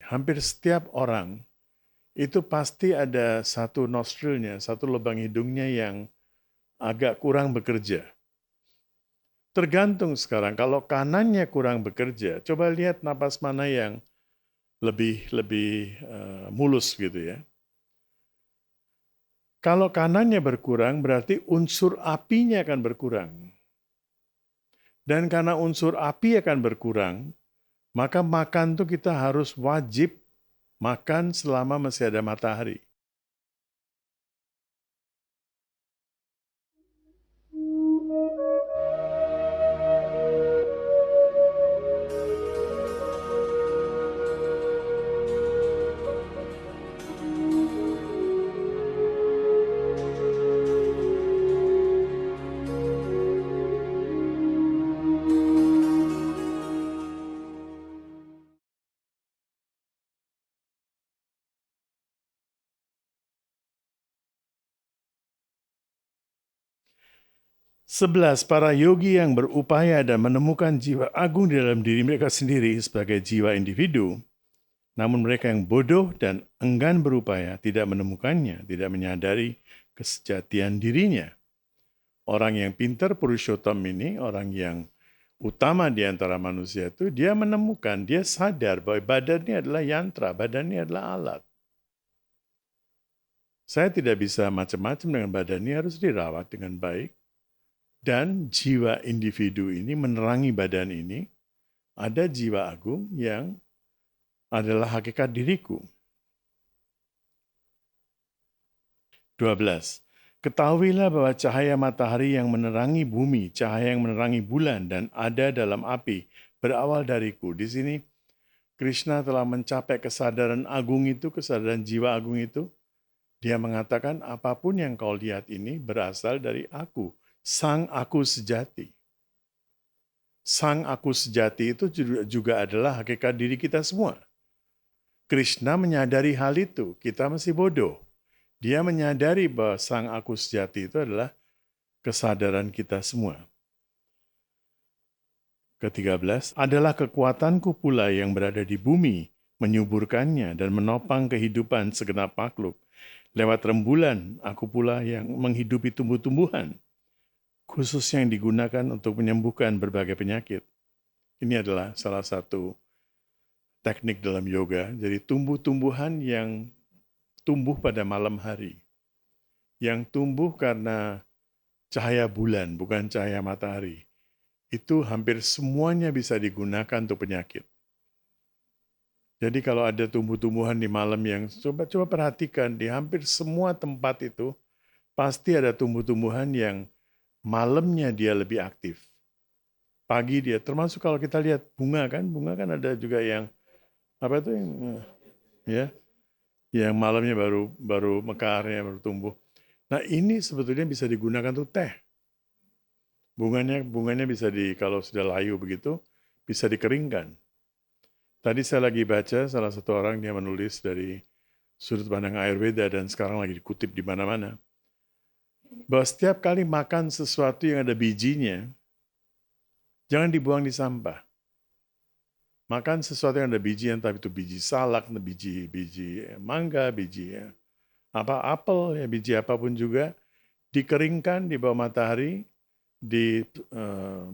hampir setiap orang itu pasti ada satu nostrilnya, satu lubang hidungnya yang agak kurang bekerja. Tergantung sekarang, kalau kanannya kurang bekerja, coba lihat napas mana yang lebih mulus gitu ya. Kalau kanannya berkurang, berarti unsur apinya akan berkurang. Dan karena unsur api akan berkurang, maka makan tuh kita harus wajib makan selama masih ada matahari. Sebelas, para yogi yang berupaya dan menemukan jiwa agung di dalam diri mereka sendiri sebagai jiwa individu, namun mereka yang bodoh dan enggan berupaya tidak menemukannya, tidak menyadari kesejatian dirinya. Orang yang pintar Purushottam ini, orang yang utama di antara manusia itu, dia menemukan, dia sadar bahwa badannya adalah yantra, badannya adalah alat. Saya tidak bisa macam-macam dengan badan ini, harus dirawat dengan baik. Dan jiwa individu ini menerangi badan ini, ada jiwa agung yang adalah hakikat diriku. 12. Ketahuilah bahwa cahaya matahari yang menerangi bumi, cahaya yang menerangi bulan, dan ada dalam api, berawal dariku. Di sini, Krishna telah mencapai kesadaran agung itu, kesadaran jiwa agung itu. Dia mengatakan, apapun yang kau lihat ini berasal dari aku, sang aku sejati. Sang aku sejati itu juga adalah hakikat diri kita semua. Krishna menyadari hal itu, kita masih bodoh. Dia menyadari bahwa sang aku sejati itu adalah kesadaran kita semua. Ke-13, adalah kekuatanku pula yang berada di bumi, menyuburkannya dan menopang kehidupan segenap makhluk. Lewat rembulan, aku pula yang menghidupi tumbuh-tumbuhan, khususnya yang digunakan untuk menyembuhkan berbagai penyakit. Ini adalah salah satu teknik dalam yoga. Jadi tumbuh-tumbuhan yang tumbuh pada malam hari, yang tumbuh karena cahaya bulan, bukan cahaya matahari, itu hampir semuanya bisa digunakan untuk penyakit. Jadi kalau ada tumbuh-tumbuhan di malam yang coba perhatikan di hampir semua tempat itu pasti ada tumbuh-tumbuhan yang malamnya dia lebih aktif. Pagi dia, termasuk kalau kita lihat bunga kan ada juga yang apa itu yang ya, yang malamnya baru mekarnya baru tumbuh. Nah, ini sebetulnya bisa digunakan untuk teh. Bunganya bisa kalau sudah layu begitu bisa dikeringkan. Tadi saya lagi baca salah satu orang dia menulis dari sudut pandang Ayurveda dan sekarang lagi dikutip di mana-mana. Bahwa setiap kali makan sesuatu yang ada bijinya, jangan dibuang di sampah. Makan sesuatu yang ada biji, entah itu biji salak, biji mangga, biji apel, ya biji apapun juga, dikeringkan di bawah matahari, eh,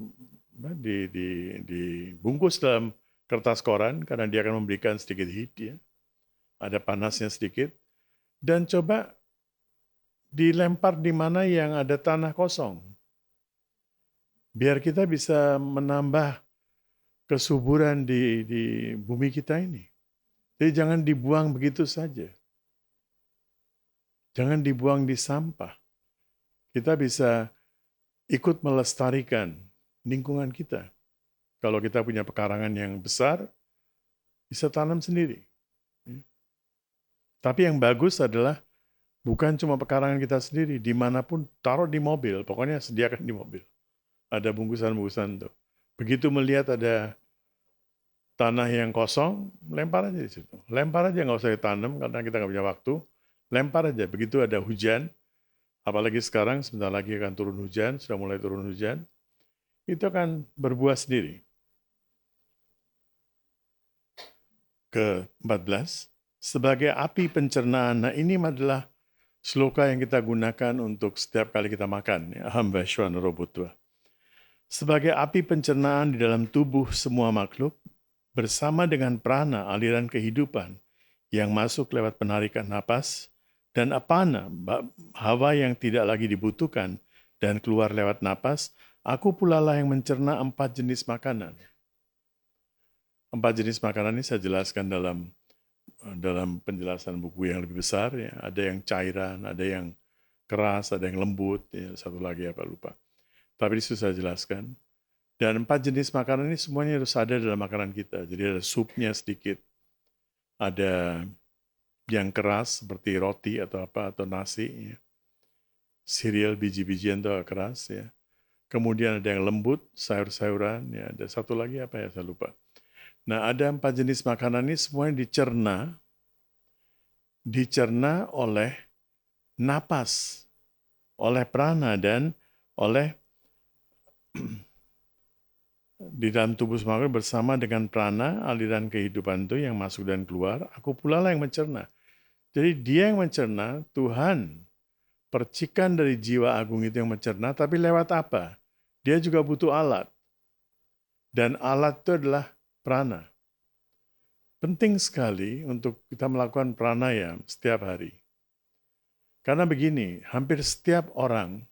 dibungkus dalam kertas koran karena dia akan memberikan sedikit heat ya. Ada panasnya sedikit dan coba dilempar di mana yang ada tanah kosong. Biar kita bisa menambah kesuburan di bumi kita ini. Jadi jangan dibuang begitu saja. Jangan dibuang di sampah. Kita bisa ikut melestarikan lingkungan kita. Kalau kita punya pekarangan yang besar, bisa tanam sendiri. Tapi yang bagus adalah bukan cuma pekarangan kita sendiri, dimanapun taruh di mobil, pokoknya sediakan di mobil. Ada bungkusan-bungkusan tuh. Begitu melihat ada tanah yang kosong, lempar aja di situ. Lempar aja, nggak usah ditanam karena kita nggak punya waktu. Lempar aja. Begitu ada hujan, apalagi sekarang sebentar lagi akan turun hujan, sudah mulai turun hujan, itu akan berbuah sendiri. ke-14, sebagai api pencernaan. Nah, ini adalah sloka yang kita gunakan untuk setiap kali kita makan. Ya, Aham Vaishwana Robotwa. Sebagai api pencernaan di dalam tubuh semua makhluk, bersama dengan prana, aliran kehidupan, yang masuk lewat penarikan napas, dan apana, hawa yang tidak lagi dibutuhkan, dan keluar lewat napas, aku pula lah yang mencerna 4 jenis makanan. 4 jenis makanan ini saya jelaskan dalam penjelasan buku yang lebih besar. Ya. Ada yang cairan, ada yang keras, ada yang lembut, ya. Satu lagi apa lupa. Tapi itu saya jelaskan. Dan 4 jenis makanan ini semuanya harus ada dalam makanan kita. Jadi ada supnya sedikit, ada yang keras seperti roti atau apa, atau nasi, ya. Cereal, biji-bijian itu keras. Ya. Kemudian ada yang lembut, sayur-sayuran, ya. Ada satu lagi apa ya, saya lupa. Nah, ada 4 jenis makanan ini semuanya dicerna oleh napas, oleh prana, dan oleh di dalam tubuh semua bersama dengan prana, aliran kehidupan itu yang masuk dan keluar, aku pula lah yang mencerna. Jadi dia yang mencerna, Tuhan, percikan dari jiwa agung itu yang mencerna, tapi lewat apa? Dia juga butuh alat. Dan alat itu adalah prana. Penting sekali untuk kita melakukan pranayam setiap hari. Karena begini, hampir setiap orang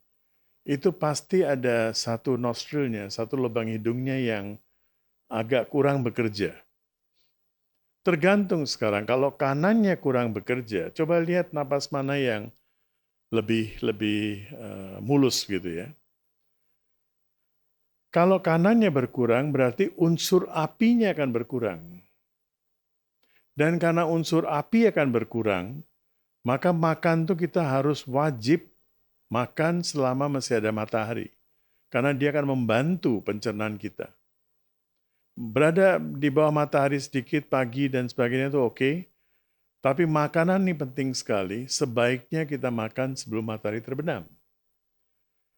itu pasti ada satu nostrilnya, satu lubang hidungnya yang agak kurang bekerja. Tergantung sekarang, kalau kanannya kurang bekerja, coba lihat napas mana yang lebih mulus gitu ya. Kalau kanannya berkurang, berarti unsur apinya akan berkurang. Dan karena unsur api akan berkurang, maka makan tuh kita harus wajib makan selama masih ada matahari. Karena dia akan membantu pencernaan kita. Berada di bawah matahari sedikit pagi dan sebagainya itu oke. Tapi makanan ini penting sekali, sebaiknya kita makan sebelum matahari terbenam.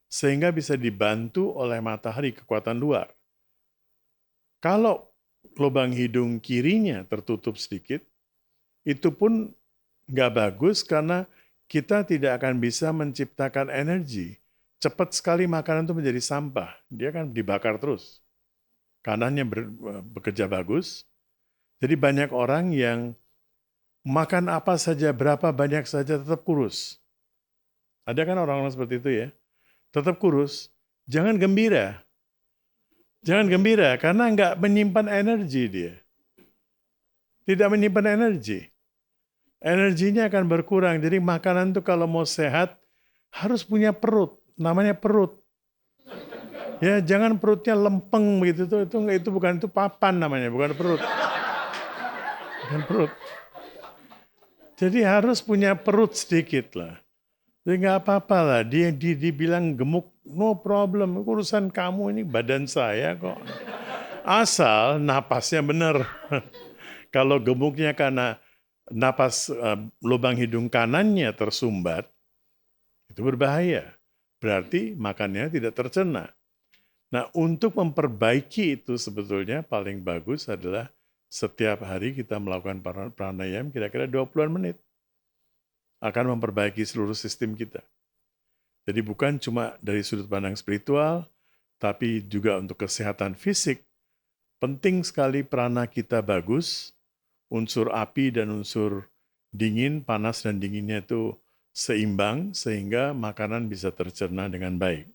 Sehingga bisa dibantu oleh matahari kekuatan luar. Kalau lubang hidung kirinya tertutup sedikit, itu pun nggak bagus karena kita tidak akan bisa menciptakan energi. Cepat sekali makanan itu menjadi sampah, dia akan dibakar terus. Kanannya bekerja bagus, jadi banyak orang yang makan apa saja, berapa banyak saja tetap kurus. Ada kan orang-orang seperti itu ya, tetap kurus, jangan gembira. Jangan gembira, karena nggak menyimpan energi dia. Tidak menyimpan energi. Energinya akan berkurang. Jadi makanan itu kalau mau sehat, harus punya perut. Namanya perut. Ya, jangan perutnya lempeng begitu. Itu bukan, itu papan namanya, bukan perut. Bukan perut. Jadi harus punya perut sedikit lah. Jadi nggak apa-apa lah. Dia dibilang gemuk, no problem. Urusan kamu ini badan saya kok. Asal napasnya benar. Kalau gemuknya karena napas lubang hidung kanannya tersumbat, itu berbahaya. Berarti makannya tidak tercerna. Nah, untuk memperbaiki itu sebetulnya paling bagus adalah setiap hari kita melakukan pranayam kira-kira 20-an menit. Akan memperbaiki seluruh sistem kita. Jadi bukan cuma dari sudut pandang spiritual, tapi juga untuk kesehatan fisik. Penting sekali prana kita bagus, unsur api dan unsur dingin, panas dan dinginnya itu seimbang, sehingga makanan bisa tercerna dengan baik.